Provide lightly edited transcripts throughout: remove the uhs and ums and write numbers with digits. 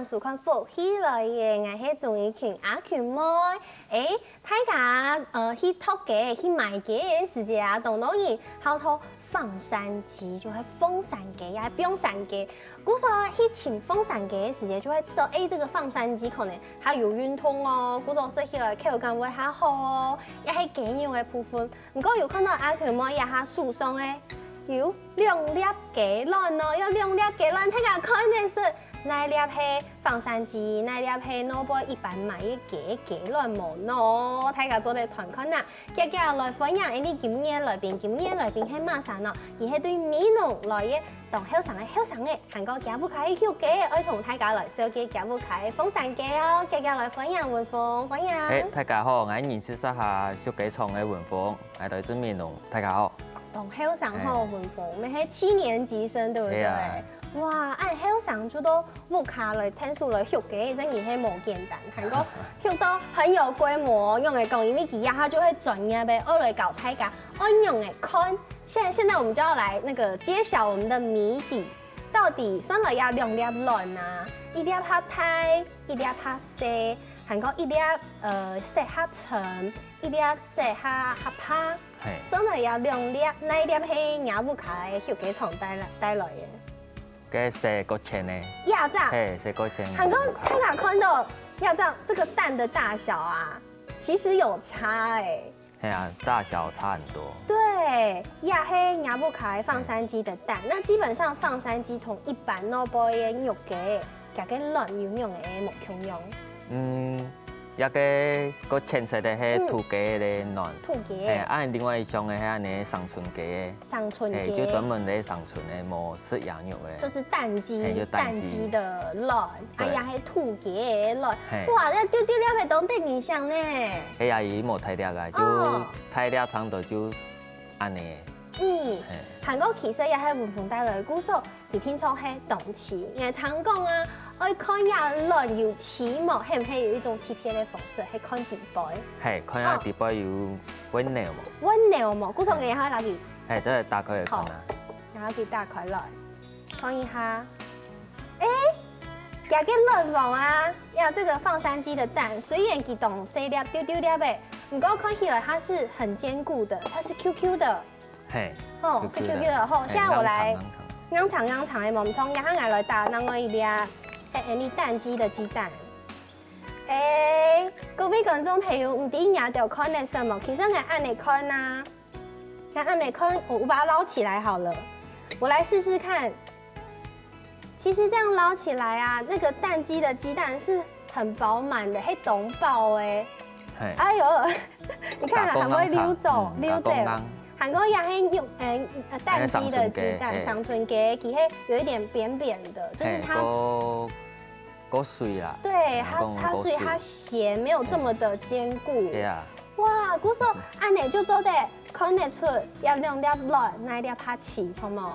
样数看福起来嘅，我係仲一群阿群妹，大家去托嘅去買嘅時節啊，當然好多放山雞，就係放山雞啊，冰山雞。古時候去請放山雞嘅時節，就會知道這個放山雞可能它有運動哦，古時候食起來口感會較好哦，也係雞肉嘅部分。不過有看到阿群妹也係樹上嘅。有2粒雞卵哦，有2粒雞卵，大家看的是哪粒係放山雞，哪粒係攞波一般買嘅雞卵冇喏，大家做嚟團看啦。接下來分享你今年來賓係馬上咯，而係對美濃來嘅當後生嘅，韓國夾不開肉雞，愛同大家來小嘅夾不開放山雞哦。接下來分享文峰，分享。大家好，我認識一下小雞廠嘅文峰，係來自美濃，大家好。當後生好文峰，你係7年級生對不對？哇！按後生就到屋卡來聽書來學嘅，真係係冇簡單。韓國學到很有規模，用嚟講因為佢呀，他就會專業嘅，我來教大家按用嚟看。現在我們就要來那個揭曉我們的謎底，到底上來要2粒卵啊，1粒較大，1粒較細，韓國1粒細較長，1粒細較趴。上來要2粒，哪一粒係咬不開，小雞廠帶來嘅？嘅細個錢呢？鴨掌。細個錢。韓國大家看到鴨掌這個蛋的大小啊，其實有差哎。係啊，大小差很多。對，鴨係咬不開放山雞的蛋，那基本上放山雞同一般攞波嘅肉雞，加個卵用嘅冇共用。一個淺色的係土雞嘅卵，土雞。按另外一種嘅係安尼長春雞嘅。長春雞。就專門咧長春嘅冇食羊肉嘅。就是蛋雞，蛋雞的卵，哎呀係土雞嘅卵，哇！一丟粒係當地印象呢。係啊，伊冇太粒噶，就太粒長度就安尼。韓國其實也係文峰帶來嘅故事，而聽說係動詞，因為聽講啊。愛看呀卵有起毛，係唔係有一種特別嘅方式？係看底部。係看下底部有溫尿冇？溫尿冇，古時候嘅嘢可以拿佢。係，真係打開嚟看啊。然後佢打開來，看一下。有個卵黃啊，要這個放山雞的蛋，雖然佢動細粒丟粒嘅，不過看起來它是很堅固的，它是 QQ 的。係。是 QQ 的。好，現在我來。啱長嘅毛葱，然後我來打那個一粒。你蛋雞的雞蛋，各位觀眾朋友，唔知呀就看的什麼？其實你按你看呐，按你看，我把它撈起來好了，我來試試看。其實這樣撈起來啊，那個蛋雞的雞蛋是很飽滿的，係東爆哎。哎呦，你看它會溜走，韓國也係用蛋雞的雞蛋，長春雞，佢係有一點扁扁的，就是它夠水啦。對，它水它血沒有這麼的堅固。對啊。哇，古時候按你就做得看得出要2粒卵，哪一粒怕起，錯冇？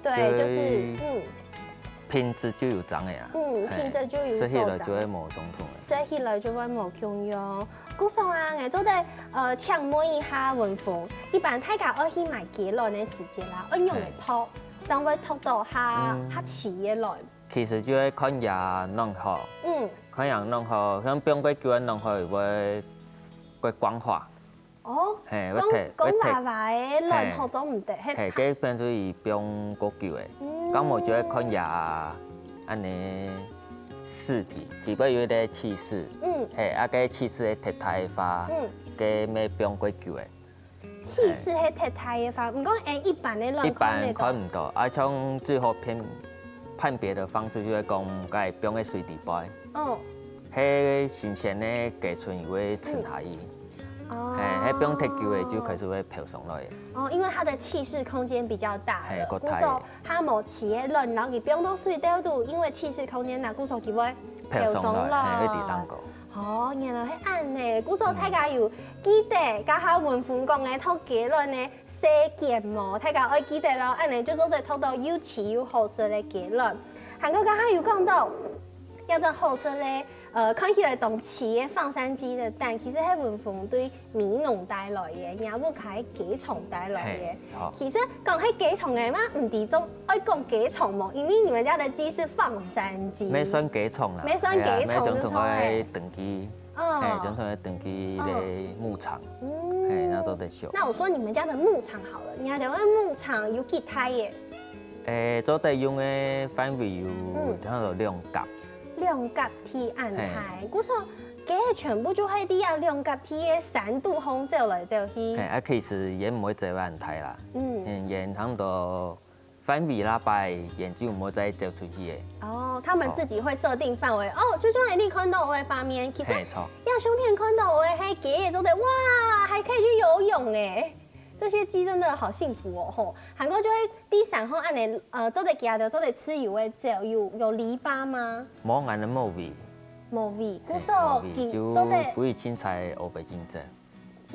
對，就是品質就有長嘅呀。品質就有食起來就會冇總統嘅。食起來就會冇共用。古時候啊，我做得搶摸一下文峰，一般大家愛去買雞卵嘅時節啦，按用嚟托，就會托到它起嘅卵。其實就係看牙弄好，看牙弄好，像冰龜叫人弄好會光滑。哦，講話話嘅卵學咗唔得，係佢變咗以冰嗰叫嘅，咁我就係看牙安尼試體，底部有啲氣勢，係個氣勢係鐵太花，佢咩冰龜叫嘅。氣勢係鐵太嘅花，唔講一般嘅卵看唔到，像最後判別的方式就係講，佢冰喺水底部，喺新鮮嘅雞春會沉下去。喺冰太久嘅就開始會飄上來。因為它的氣勢空間比較大。古時候它冇起嘅卵，然後佢冰到水底度，因為氣勢空間大，古時候佢會飄上來。喺地當個。原來係按呢。古時候大家有記得，家下文峰講嘅托雞卵呢，細件毛，大家愛記得咯。按呢就做得托到又起又好食嘅雞卵。韓國家下有講到，要做好食嘅看起来同饲的放山鸡的蛋，其实係文鳳對米農帶來嘅，也不係雞蟲帶來嘅。其實講係雞蟲嘅嘛，唔地中愛講雞蟲麼？因為你們家的雞是放山雞。沒算雞蟲啦，沒算雞蟲就錯誒。等雞，總統嘅等雞的牧場，那都得修。那我說你們家的牧場好了，你家的牧場有幾胎嘅？做地用嘅範圍有喺度兩甲。兩甲梯安排，嗰時候嘅全部就係啲啊兩甲梯嘅山度風走來走去。其實也唔會做萬睇啦。也喺度範圍啦，擺研究唔會再走出去嘅。哦，他們自己會設定範圍。哦，最重要你看到我嘅畫面，其實呀，兄弟看到我係嘅，做得哇，還可以去游泳誒。這些雞真的好幸福哦！吼，韓國就會啲山吼安尼，做得夾的，做得吃油嘅走，有籬笆嗎？冇安尼冇味，冇味，嗰時候做得不會凊彩黑白競爭。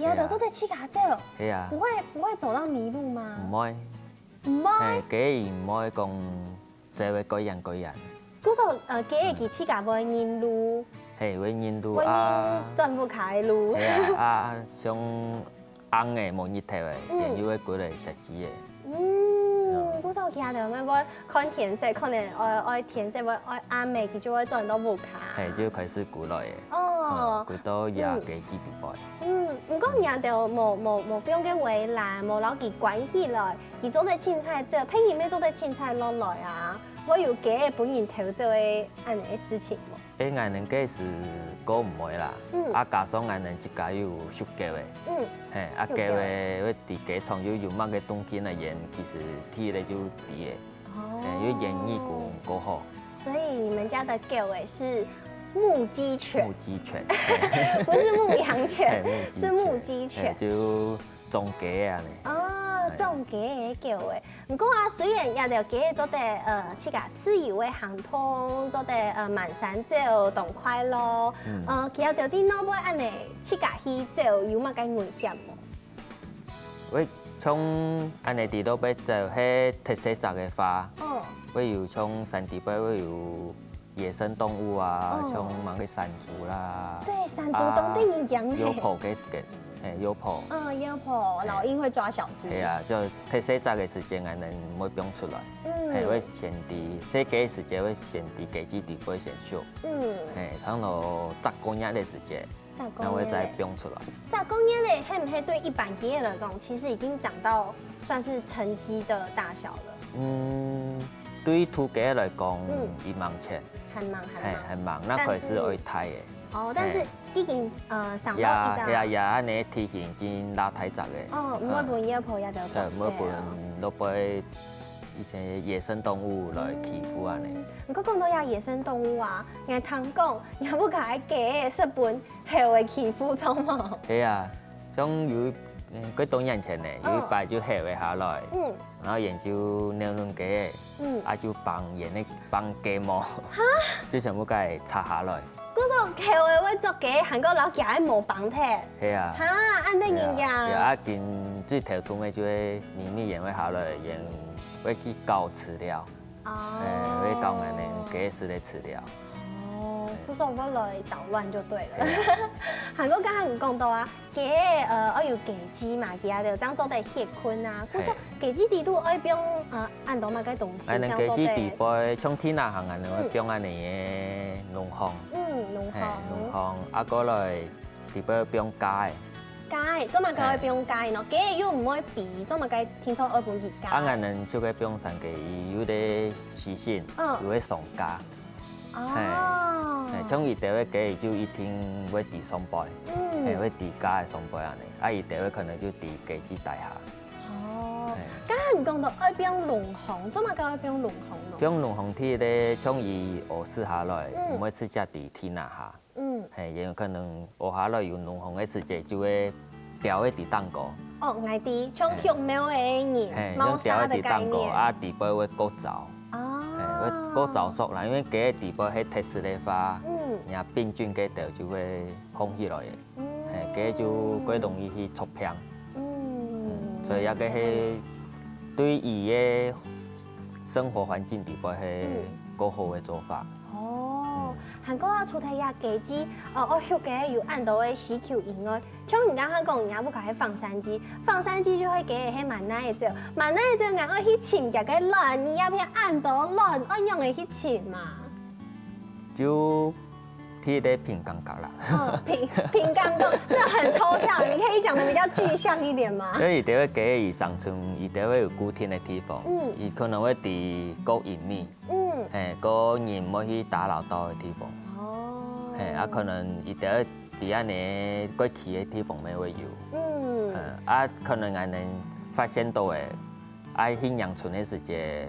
夾的做得起夾走，係啊，不會走到迷路嗎？唔會，唔會，雞唔會講做會各樣。嗰時候雞嘅起夾會認路，係會認路啊，轉不開路。係啊，像。紅嘅冇熱頭嘅，然後會過嚟食雞嘅。嗰時候其他地方會看天色，可能愛天色會愛暗暝，佢就會做很多霧卡。係，就開始過來嘅。哦，過到夜雞子地擺。唔過人就冇不用嘅圍欄，冇攞佢關起來，佢做啲青菜做，譬如咩做啲青菜落來啊，我有雞嘅本人頭做嘅安尼嘅事情冇。誒，我哋雞是過唔會啦，加上我哋一家有熟雞嘅，雞嘅嗰啲雞蟲有乜嘅東西嚟醃，其實睇嚟就啲嘅，要醃一股過好。所以你們家的雞尾是牧雞犬？牧雞犬，不是牧羊犬，是牧雞犬。就種雞啊你。種雞嘅叫嘅，唔過啊，雖然也條雞做得似個自以為行通，做得滿山走同快樂，其他條啲腦尾安尼似個去走有乜嘅危險冇？喂，從安尼地度邊走，係特色雜嘅花，會有從山地邊會有野生動物啊，像某個山豬啦，對，山豬當地人養嘅，有婆嘅。妖婆，妖婆，老鷹會抓小雞。係啊，就特色雜嘅時間，我哋唔會變出來。係會先啲細雞嘅時間會先啲雞子地會先熟。係，差唔多10公日嘅時間，然後會再變出來。10公日咧，係唔係對一般雞嚟講，其實已經長到算是成雞的大小了？對土雞嚟講，一盲切。係盲，那佢是愛胎嘅。哦，但是已經上到呀，你體型已經拉太雜嘅。唔會俾妖婆也就做。唔會俾以前野生動物來欺負啊你。唔過講到有野生動物啊，人聽講也不解嘅，日本係會欺負咗嘛？係啊，像有幾多年前咧，有一擺就係會下來，然後研究鳥籠雞，就綁雞毛，就全部佢拆下來。嗰種橋會做雞，韓國佬夾喺冇綁鐵。係啊。安得人家。有一件最頭痛嘅就係綿密人會下來，人會去搞飼料。會搞我哋雞食嘅飼料。嗰種嗰類搗亂就對了。韓國剛才講到啊，雞我有雞雞嘛，其他就將做啲血坤啊。嗰種雞雞地都愛變按到乜嘅東西。按雞雞地背，像天南行啊，你會變按你嘅農行。農行啊，過來地背變雞。雞，做乜佢會變雞咯？雞又唔會肥，做乜佢聽說愛變熱雞。啊，我哋就會變成雞，有啲習性，又會上雞。像伊第一雞就一天會地上背，會地家嘅上背安尼。啊，伊第一可能就地雞子大廈。剛才你講到愛變農行，做乜佢愛變農行咯？變農行啲咧，像伊餓死下來，唔會直接地天下下。因為可能餓下來有農行嘅時節，就會掉喺地當過。愛啲像香苗嘅人，貓砂嘅概念。啊，地背會過早。會過早熟啦，因為雞地背係特殊嘅花，然後病菌嘅條就會封起來嘅，雞就幾容易去出病。所以一個係對伊嘅生活環境地背係較好嘅做法。韩国啊，除睇呀雞子，我學嘅有按到嘅死球以外，像你剛剛講，人家不講係放山雞，放山雞就會給係蠻難嘅做，蠻難嘅做，人愛去침夾嘅卵，你要不要按到卵，我用嘅去침嘛？就睇得憑感覺啦。憑感覺，這很抽象，你可以講得比較具象一點嗎？所以佢哋會伊上村，伊哋會有固定嘅地方，伊可能會伫夠隱秘，個人唔可以打擾到嘅地方。啊，可能伊哋會伫安尼過去嘅地方咪會有。啊，可能我能發現到嘅，去陽春嘅時節，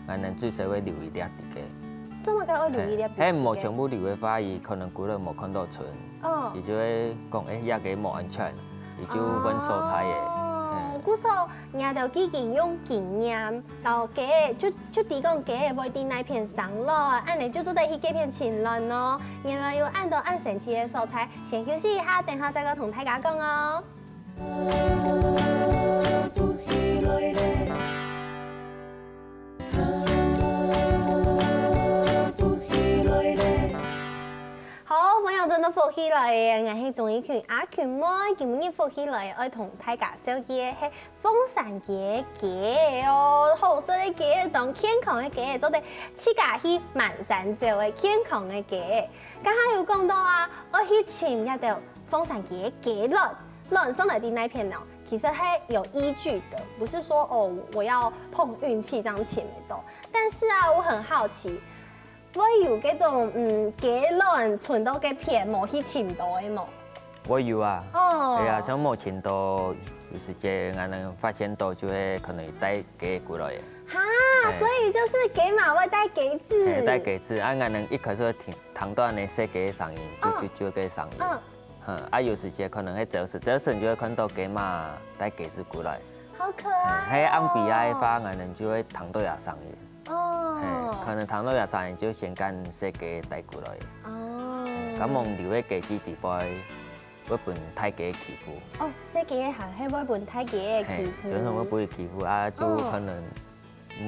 我能最少會留一點啲嘅。什麼叫我留一點？冇全部留嘅話，伊可能估到冇看到村，伊就會講遐個冇安全，伊就揾蔬菜嘅。古時候，人就幾件用經驗，然後嘅就提供嘅會啲那片上咯，按你就做得去幾片青卵咯，然後又按到按神奇嘅蔬菜。先休息一下，等下再個同大家講哦。真都福起來嘅，我係鍾意群阿群妹，今日福起來，我同大家紹介係鳳山雞嘅哦，好食嘅雞，當健康嘅雞，做得自家去萬山做嘅健康嘅雞。剛才有講到啊，我去尋一條鳳山雞嘅雞卵送來的那片料，其實係有依據的，不是說哦我要碰運氣這樣尋得到。但是啊，我很好奇。會有嗰種雞卵存到嘅片冇去尋到嘅冇？我有啊，係啊，像冇尋到，有時間我能發現到就會可能帶雞過來嘅。哈，所以就是雞嘛會帶雞子。帶雞子，啊，我能一開始聽到那細雞嘅聲音，就個聲音。啊，有時間可能喺早晨就會看到雞嘛帶雞子過來。好可愛。喺安比亞嘅話，我能就會聽到有聲音。可能糖到日餐就先間細雞帶過來。咁望留喺雞子地位，會本太雞欺負。細雞係會本太雞嘅欺負。所以會不會欺負啊？就可能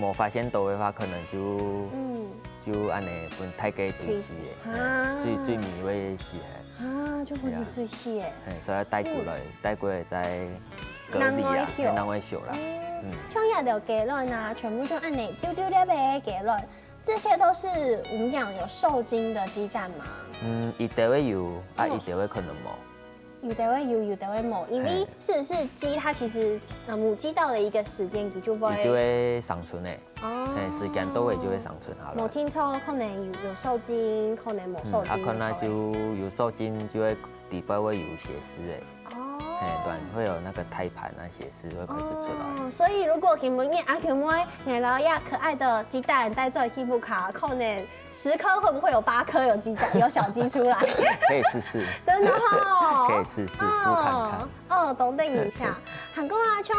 冇發現到嘅話，可能就安尼本太雞最死嘅，最尾會死嘅。就本最死嘅。所以帶過來再隔離啊，難為小啦。像一條雞卵啊，全部就按你丟粒嘅雞卵，這些都是我們講有受精的雞蛋嗎？一定會有，一定會可能冇。有的會有，有的會冇，因為是雞，它其實母雞到了一個時間，它就會生存嘅。時間到位就會生存下來。冇聽錯，可能有受精，可能冇受精。可能就有受精，就會底部會有血絲嘅。對，會有那個胎盤啊，血絲會開始出來。所以如果今日阿群妹買了一可愛的雞蛋帶在皮膚卡，可能10顆會不會有8顆有雞蛋，有小雞出來？可以試試。真的哦。可以試試，煮看看。懂得一下。韓國啊，像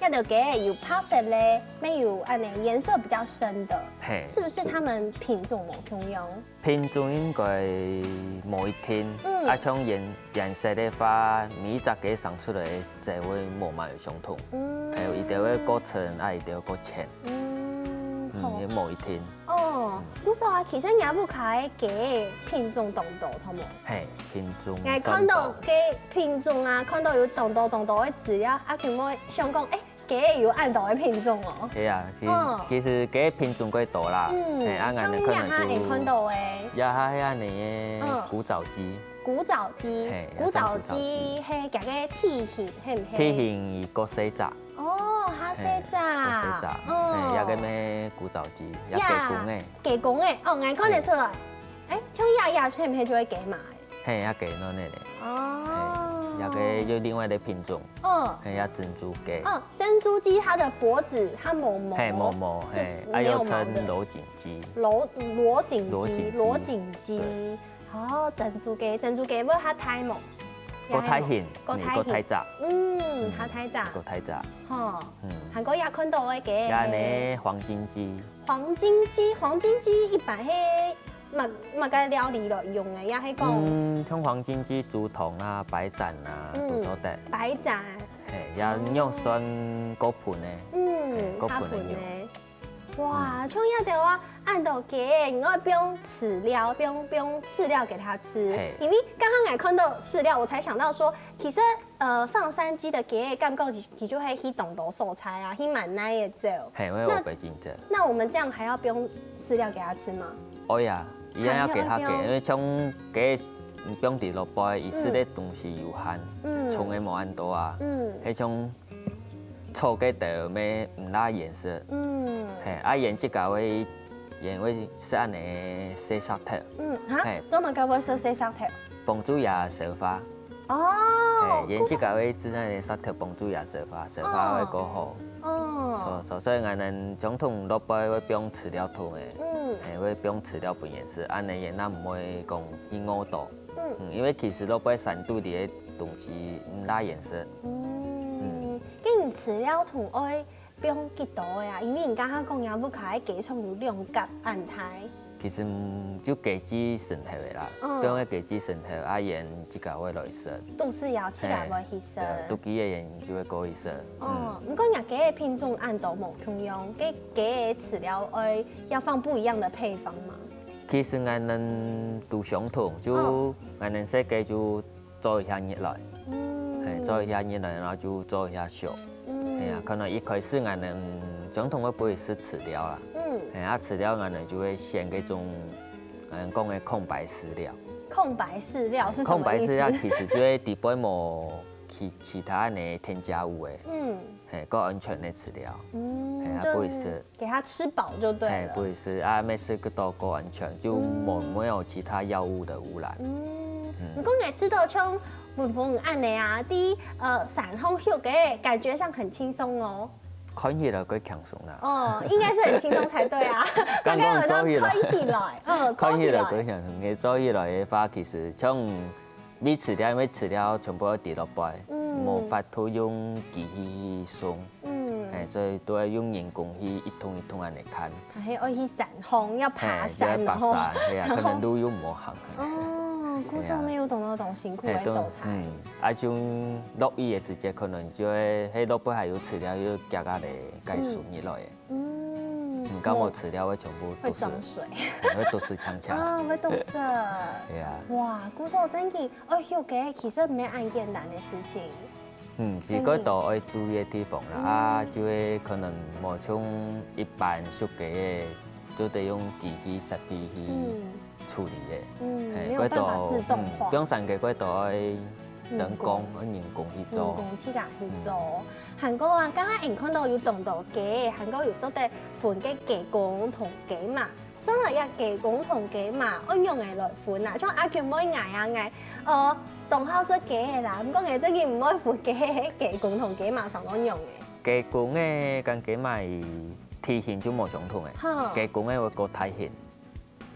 一條雞有白色咧，沒有顏色比較深的，是不是他們品種冇同樣？品種應該冇一定，像顏色的話，每一隻雞生出來的色會冇乜相同，還有一定會過橙，一定會過淺，也冇一定。你說啊，其實也不開雞品種多差唔多。品種。我看到雞品種啊，看到有多嘅資料，阿群妹想講，雞有按到嘅品種哦。係啊，其實雞品種幾多啦。像你也係看到嘅。也係啊，你嘅古早雞。古早雞係夾個體型，係唔係？體型個細隻。哈細隻。有個咩古早雞，有雞公嘅。雞公嘅，我看得出來。像鴨係唔係就係雞嘛？係啊，雞嗰啲嚟。有個有另外的品種。係啊，珍珠雞。珍珠雞它的脖子它冇毛。冇毛，又稱羅錦雞。羅錦雞。珍珠雞不過它太毛。個太顯，個太雜。它太雜。個太雜。韓國也看到嘅雞。有呢黃金雞。黃金雞一般係乜個料理來用嘅？也係講。像黃金雞、竹筒啊、白斬啊，都做得。白斬。有肉酸果盤嘅。果盤嘅。哇，像一條啊，按到给，因为不用饲料，不用饲料给它吃。因为刚刚我看到饲料，我才想到说，其实放山鸡的给感觉其就会去动豆蔬菜啊，去蛮耐的走。嘿，我有北京走。那我们这样还要不用饲料给它吃吗？可以啊，一样要给它给，因为像给不用滴落杯，伊吃的东西有限，葱的无按多啊，迄种臭嘅豆咩唔拉颜色，嘿，啊颜色搞会颜会是安尼色色头，做乜搞会色色头？帮助牙色发。哦，颜色搞会是安尼色头帮助牙色发，色发会过好。哦，所以我们总统落杯会不用饲料桶诶，会不用饲料本颜色，安尼也那唔会讲去误导。因为其实落杯山肚里的东西唔拉颜色。既然饲料桶爱不用几多呀，因为人家讲要不开鸡冲有两甲按胎。其实就鸡子生后的啦，不用鸡子生后，啊盐即个会来色。都是要起来会去色。都鸡的盐就会过去色。不过人鸡的品种按都无同样，鸡的饲料要放不一样的配方嘛。其实我们都相同，就我们设计就做一下热来，做一下热来，然后就做一下熟。可能一开始我们相同会不会是饲料啦？饲料我们就会选那种讲的空白饲料。空白饲料是什么意思？空白饲料其实就会底部无其他的添加物的，够安全的饲料。不会是给它吃饱就对了。不会是啊，没事个都够安全，就没有其他药物的污染。你讲给吃到像温风按的啊，第一散风休给感觉上很轻松哦。看起来更轻松啦。应该是很轻松才对啊。刚刚做起来，看起来更轻松。你做起来的话，其实像米饲料，因为饲料全部要滴落杯，无法度用机器送。所以都要用人工去一桶一桶安尼看。还要去散风，要爬山，然后可能都有无行。古时候没有懂辛苦的手材。像落雨的时节，可能就会迄落杯还有饲料要加加嚟解顺热来的。唔敢无饲料会全部会装水，会都是呛呛。会堵塞。对啊。哇，古时候真嘅，休嘅其实唔系按简单的事情。是嗰度要注意的地方啦，就会可能无像一般熟鸡的，就得用机器设备去处理的。没有办法自动化。不用山鸡嗰度要人工去做。人工去做。韩国啊，刚刚我看到有动到鸡，韩国有做得分嘅鸡公同鸡嘛。所以一雞公同雞嘛，我用嚟來分啊，像阿權妹嗌同烤式雞嘅啦，咁講嘅即係唔可以分雞公同雞嘛，上講用嘅。雞公嘅跟雞嘛體型就冇相同嘅，雞公嘅會個體型。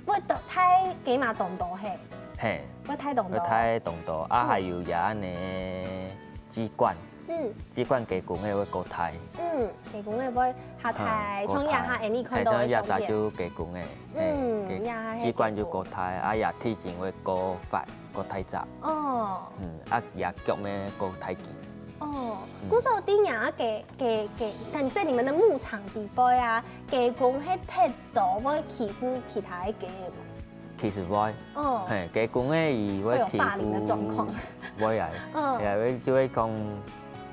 會睇雞嘛動到係。係。會睇動到。會睇動到，還有安尼雞冠。雞冠雞公嘅會個體。雞公嘅會下體，從下下你看到嘅相片。就雞公嘅，雞冠就個體，也體型會個發個體雜。也腳咩個體健。古時候啲人但即係你們的牧場地方啊，雞公係太多會欺負其他嘅雞嘅。其實會，雞公嘅伊會欺負，會啊，會就會講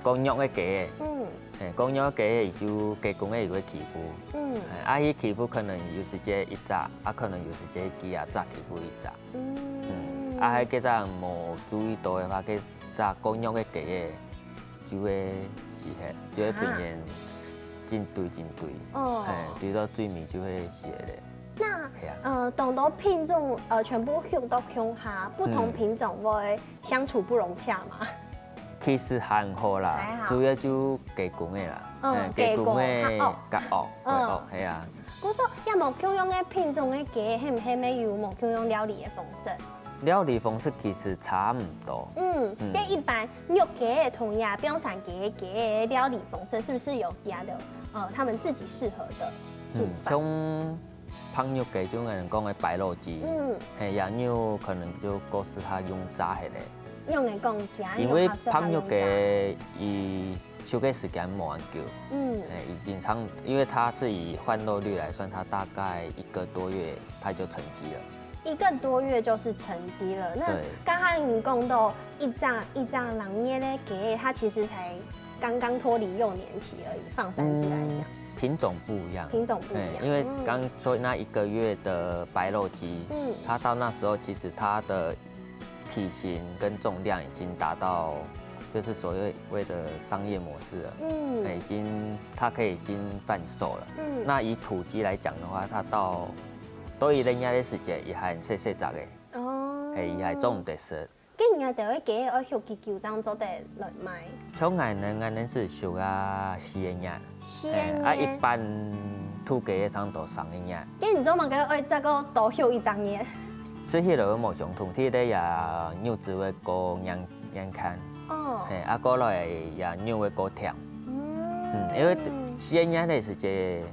肉嘅雞嘅，講肉嘅雞就雞公嘅伊會欺負，伊欺負可能有時間一隻，可能有時間幾啊隻欺負一隻，喺嗰陣冇注意到嘅話，嗰隻講肉嘅雞嘅就會死嘅，就會變成真堆，堆到最尾就會死嘅。那懂得品種全部用到鄉下，不同品種會相處不融洽嘛？其實還好啦，主要就雞公嘅啦，雞公嘅夾鱷，係啊。嗰時有冇共用嘅品種嘅雞，係唔係咪有冇共用料理嘅方式？料理方式其實差唔多。跟一般肉雞同亞標山雞嘅料理方式，是不是有加的他們自己適合的煮法？像烹肉雞就我哋講嘅白肉雞，係羊肉可能就更適合用炸起嚟。用的讲起，因为喷药给伊休息时间冇很久，已经因为它是以换肉率来算，它大概1个多月它就成绩了。1个多月就是成绩了。那刚刚你讲到一张狼捏咧给，它其实才刚刚脱离幼年期而已。放山鸡来讲，品种不一样，因为刚说那1个月的白肉鸡，它到那时候其实它的体型跟重量已经达到，就是所谓的商业模式了。它可以已经贩售了。那以土鸡来讲的话，它到伊人家的时间也还细细杂的，伊还种唔得熟。咁人家就会鸡要休几久张做得来卖？像俺们是休啊4个月，4个月。一般土鸡的差不多3个月。咁你做嘛个要再个多休1张月？是迄个无相同，迄个也肉质会高眼看，过来也肉会高甜。因为4个月的时间，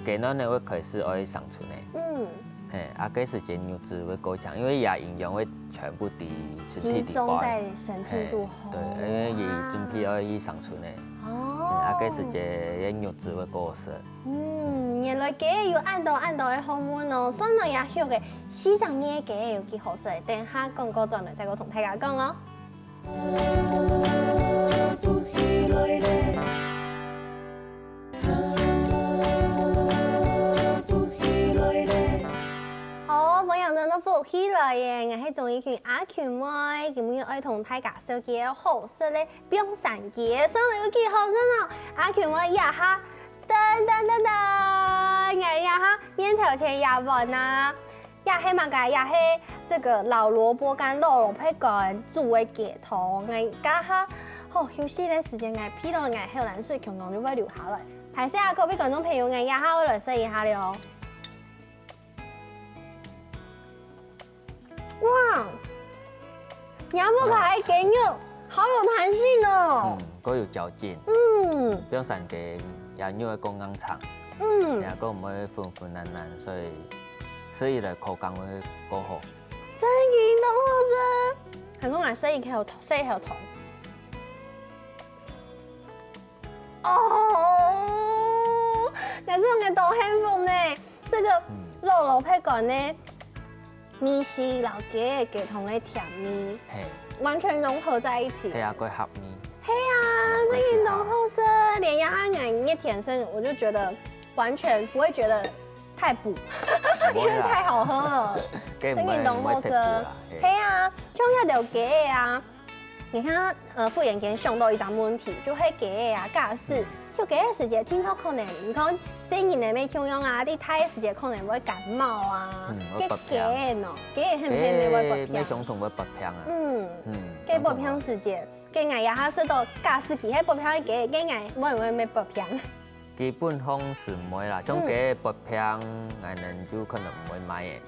鸡卵呢会开始会生出来。这时间肉质会高强，因为也营养会全部伫身体里。集中在身体度后。对，因为伊准备要去生出来。这时间肉质会高色。原来鸡有按道的好闻哦，所以也晓个4张年鸡有几好食。等下广告转来再同大家讲咯。都福起来嘅，我係仲一群阿群妹，咁樣愛同大家小姐好食咧，冰山雞，上嚟有幾好食哦！阿群妹呀哈，噔，我呀哈面頭前呀穩啊，呀係嘛個呀係這個老蘿蔔乾肉配乾煮嘅雞湯，我家下好休息嘅時間，我批到我喝冷水，強強就會流下來。排泄下各位觀眾朋友，我呀哈會來試一下了。哇，牙不卡的雞肉好有彈性哦，夠有嚼勁，冰山雞也肉會夠硬長，也夠唔會粉粉爛爛，所以食起來口感會夠好。真係都好食，係講埋食一口糖。哦，但是我嘅豆興風呢，這個肉配乾呢。米絲老雞嘅雞湯嘅甜味，完全融合在一起。係啊，佢合味。係啊，這一種好食，連牙眼一甜身，我就覺得完全不會覺得太補，因為太好喝了。這一種好食。係啊，像一條雞啊，你看婦人間想到一張問題，就係雞啊，假使要雞嘅時節，聽說可能你看細人嚟咩營養啊，啲太嘅時節可能會感冒啊。雞喏，雞係唔係咪會拔片？咩相同會拔片啊？雞拔片時節，雞眼也係食到假使佢係拔片嘅雞眼，會唔會咩拔片？基本上是唔會啦，像雞拔片，我哋就可能唔會買嘅。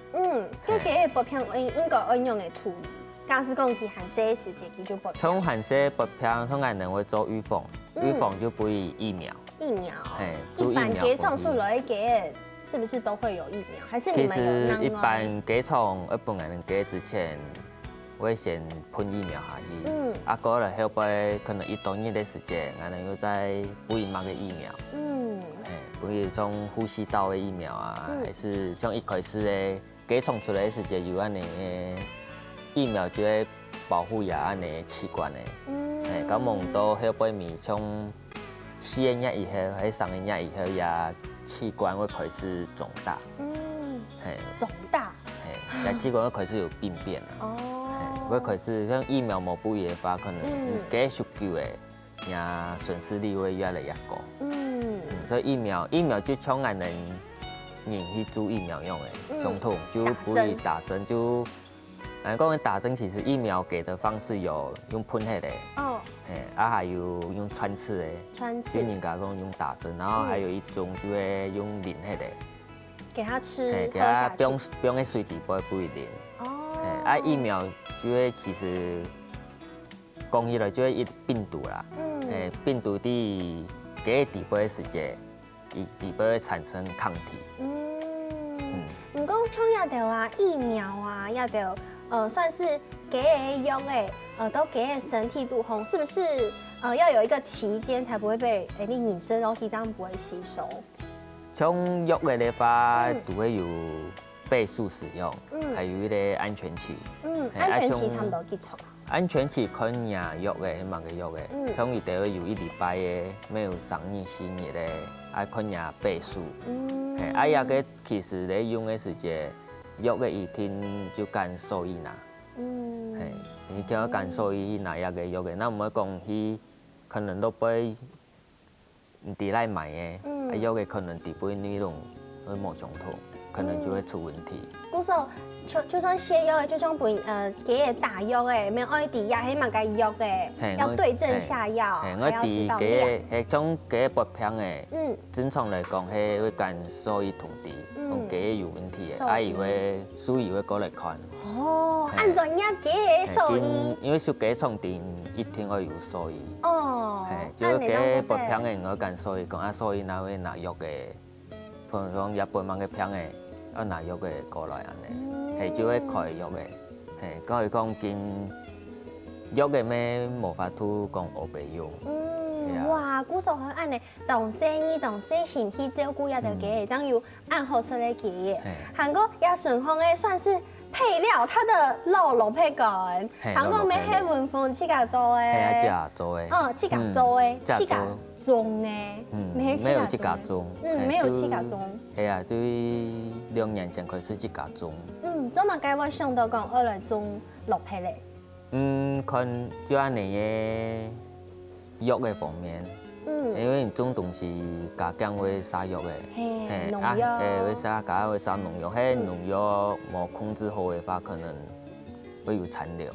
叫雞拔片應該按樣嘅處理。假使講佢寒濕嘅時節，佢就拔片。像寒濕拔片，像我哋會做預防。預防就不以疫苗，一般雞場出來嘅是不是都會有疫苗？還是你們有？其實一般雞場一般人雞之前會先噴疫苗下去，過了後背可能1到2的時間，我哋又再補一碼個疫苗，補一種呼吸道的疫苗啊，還是像一開始的雞場出來的時間有安尼疫苗就會保護也安尼器官的。咁望到後背面像4個月以後，喺3個月以後，也器官會開始腫大。腫大。也器官會開始有病變啦。會開始像疫苗冇補研發，可能繼續久嘅，也損失率會越來越高。所以疫苗就像我哋人去做疫苗用嘅，相同就不會打針就。講打針其實疫苗給的方式有用噴血的，還有用穿刺的，就人家講用打針，然後還有一種就會用淋血的，給他吃，給他不用喺水底杯不會淋。疫苗就會其實講起來就會病毒啦，病毒啲給底杯的時間，伊底杯會產生抗體。唔講像一條啊疫苗啊，一條。算是雞嘅用誒，都给身体度烘，是不是要有一个期间才不会被你饮食东西这样不会吸收？像肉的话，都会有倍数使用，还有一个安全期。安全期差不多几长？安全期看呀肉的，迄嘛个肉的，像伊就会有1礼拜的，没有上热新热的，爱看呀倍数。也个其实咧用的时间，肉的一天就干受益啦。你听我干受益哪样个肉的，那我们讲去可能都不会伫来买的，肉的可能伫不那种会冇上头，可能就会出问题。古时候就算蟹肉的，就像给打药的，没有爱抵押，迄嘛该药的，要对症下药，还要知道量。迄种给薄片的，正常来讲，迄会干所以土地，给有问题的，以为属于会过来看。哦，按照人家给兽医，因为是给充电，一定要有兽医。哦，就是给薄片的，我干兽医讲兽医哪会拿药的，譬如讲日本买个片的，要拿药的过来安尼。就会开药的，讲伊讲见药的咩无法度讲学白用。哇，古时候安尼，动生意、动细心去照顾也着给，这样有按好势咧给。韩国也顺丰的算是配料，它的肉配干，韩国咩黑文风去甲做的，系啊，做的，去甲做的，去甲种的，没有去甲种，没有去甲种。系啊，对2年前开始去甲种。怎么该我想到讲要来种肉配嘞？看就安尼个肉的方面，因为种东西加减会杀肉的，农药，会杀加会杀农药，迄农药无控制好的话，可能会有残留，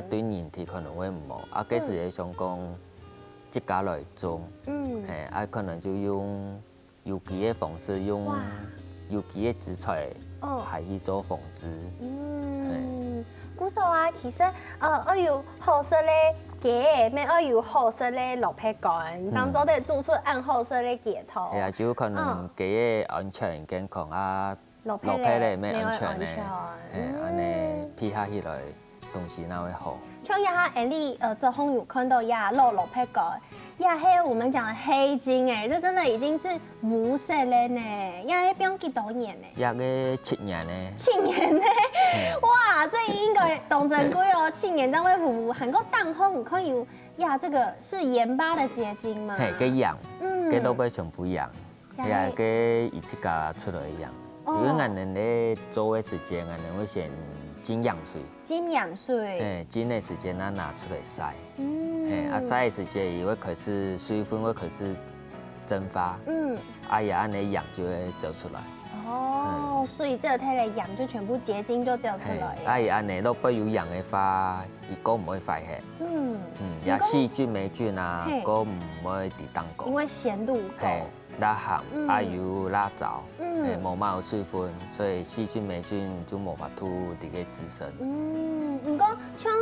对人体可能会唔好，假使想讲自家来种，可能就用有机的方式，用有机的植材。还去做纺织。古时候啊，其实要有好色咧鸡，咩要有好色咧肉配干，当做得做出按好色咧鸡头。系啊，就可能鸡的安全健康啊，肉配咧咩安全咧，安尼配合起来东西那会好。像呀，你做烘有看到呀肉配干。呀，黑我们讲的黑金这真的已经是无色了呢。呀，黑不用几多年呢？呀，个7年呢？7年呢？哇，这应该动真贵哦，7年单位服务，韩国当烘有看有呀，这个是盐巴的结晶吗？嘿，给养，给老百姓不养，呀，给一起家出来养，因为俺们咧做的时间，俺们会先浸养水。浸养水。浸的时间咱拿出来晒。晒的时间也会开始水分会开始蒸发，也安尼养就会走出来。哦，所以这个它的养就全部结晶就走出来。也安尼都不有养的话，伊个唔会坏黑。也细菌霉菌啊，个唔会伫当过。因为咸度够。拉咸，有拉燥，无嘛有水分，所以细菌霉菌就无法度伫个滋生。不过像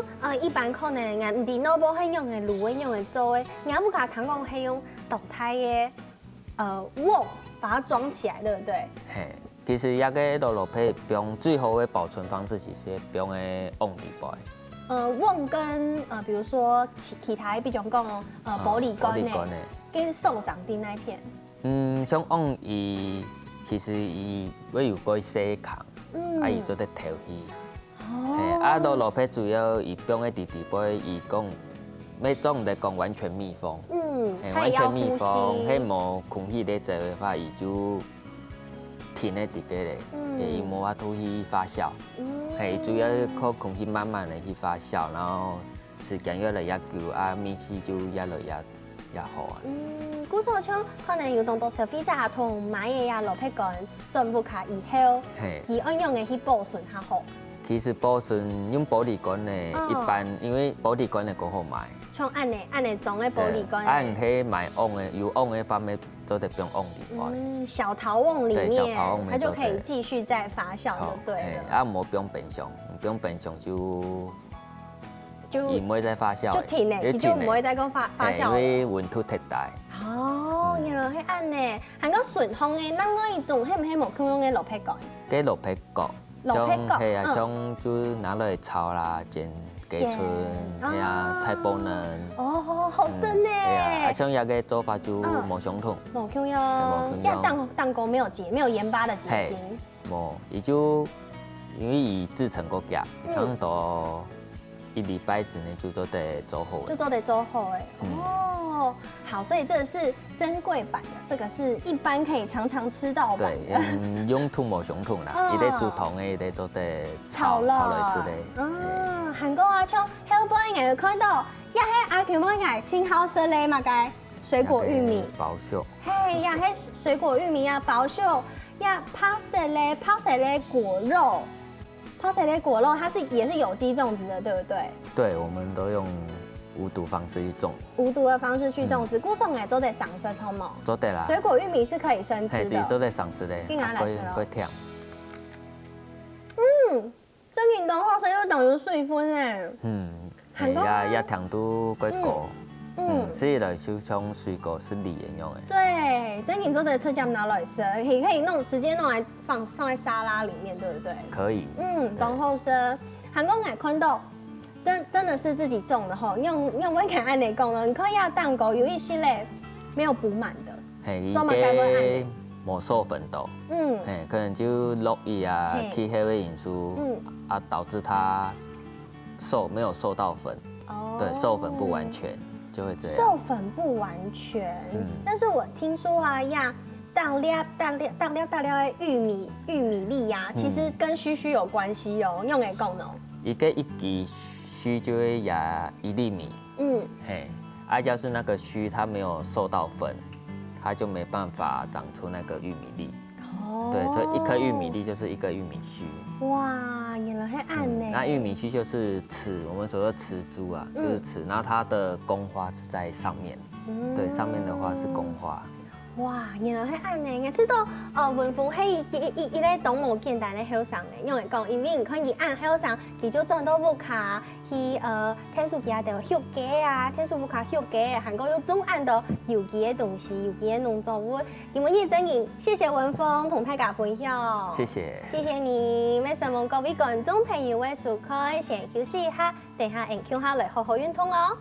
一般可能俺唔伫脑部很用的卤味用的做的，你要不甲糖讲是用动态的瓮把它装起来，对不对？其实那个肉配用最好的保存方式其实用的瓮里摆。瓮跟比如说其他比如讲玻璃罐呢，跟手掌的那一片。像瓮伊其实伊会有个细孔，伊做得透气。到肉配主要伊用的地杯，伊讲要总来讲完全密封。完全密封，迄无空气咧做的话，伊就停在底下咧，伊无法度去发酵。主要靠空气慢慢的去发酵，然后时间越来越久，面食就越来越好啊。古时候像可能有当到消费者同买的呀肉配干，全部卡以后，伊按用的去保存较好。其实保存用玻璃罐的，一般因为玻璃罐的更好买。像按呢装的玻璃罐。按去买瓮的，有瓮的方面都得用瓮里摆。小陶瓮里面，它就可以继续再发酵，就对了。无不用冰箱，不用冰箱就唔会再发酵，就停嘞，就唔会再讲发酵，因为温度太大。原来係按呢，還個順烘嘅，咱可以種，係唔係冇可用嘅肉皮角？嘅肉皮角，肉皮角，係啊，像就拿來炒啦、煎鸡春，哎呀，菜脯卵。哦，好深呢。哎呀，像那个做法就无相同。无相同。要蛋糕没有盐巴的结晶。无，伊就因为伊制成个夹，差不多1礼拜之内就做得做好。就做得做好哎。哦，好，所以这是珍贵版的，这个是一般可以常常吃到版的。对，用途无相同啦，伊咧煮汤的，伊咧做得炒类似的。韩国啊，像迄个应该看到，呀，迄阿球应该青蒿色嘞嘛该，水果玉米。包秀。嘿呀，迄水果玉米啊，包秀呀，泡色嘞果肉，泡色嘞果肉，它也是有机种植的，对不对？对，我们都用无毒方式去种。无毒的方式去种植，古种诶都得上色葱嘛。做得啦。水果玉米是可以生吃的。都得上色的。应该来吃咯。会甜。这件东好生又等于水分诶。也甜度过高。所以来就像水果是利盐用的。对，这件做的吃酱拿来吃，也可以直接弄来放在沙拉里面，对不对？可以。东后生，韩国爱看到。真的是自己种的吼，用温感按你讲了，你看要蛋糕有一些嘞没有补满的，做嘛该温按没授粉豆，可能就落雨啊，气候的因素，导致它没有授到粉，对，授粉不完全就会这样。授粉不完全，但是我听说啊呀，大粒的玉米粒呀，其实跟须有关系哦，用来讲哦，一个一支。须就会压1粒米，要是那个须它没有受到粉，它就没办法长出那个玉米粒。对，所以1颗玉米粒就是1个玉米须。哇，原来还暗呢。那玉米须就是雌，我们所说雌株啊，就是雌，然后它的公花是在上面，对，上面的话是公花。哇，原来迄安尼，我知道文峰迄伊咧动物简单咧休上咧，用来讲，因为你看伊按休上，伊就种到木卡，去天数家的休假啊，天数木卡休假，韩国有种按到有机的东西，有机的农作物。今日真人，谢谢文峰同大家分享，谢谢你。为什么各位观众朋友的收看，先休息一下，等下 NQ 下来好好运动哦。